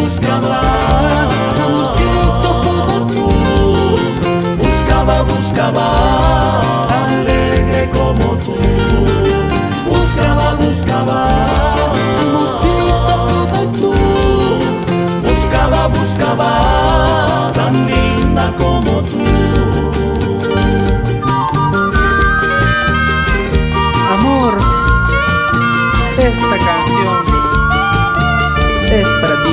buscaba, amorcito como tú. Buscaba, buscaba, alegre como tú. Buscaba, buscaba, amorcito como tú. Buscaba, buscaba, tan linda como tú. Amor, esta canción es para ti.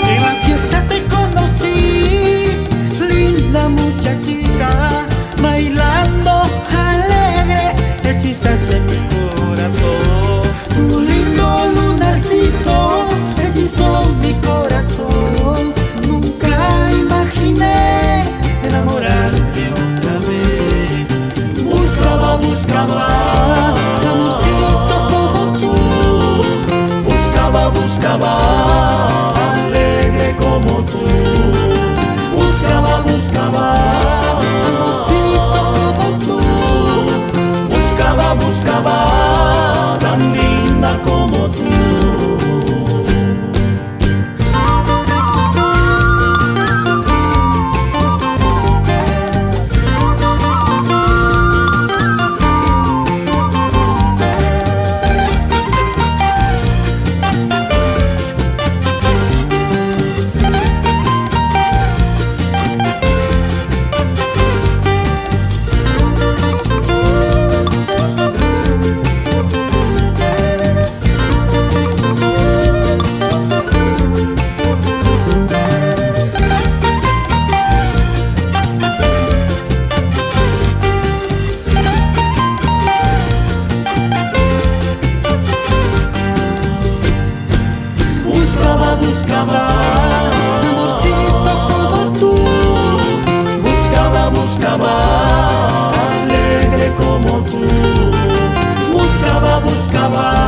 En la fiesta te conocí, linda muchachita, bailando alegre, hechizaste mi corazón. Tu lindo lunarcito hechizó mi corazón. Nunca imaginé enamorarme otra vez. Buscaba, buscaba, amorcito como tú. Buscaba, buscaba, alegre como tú. Buscaba, buscaba, amorcito como tú. Buscaba, buscaba, tan linda como tú. Buscaba, amorcito como tú. Buscaba, buscaba, alegre como tú. Buscaba, buscaba.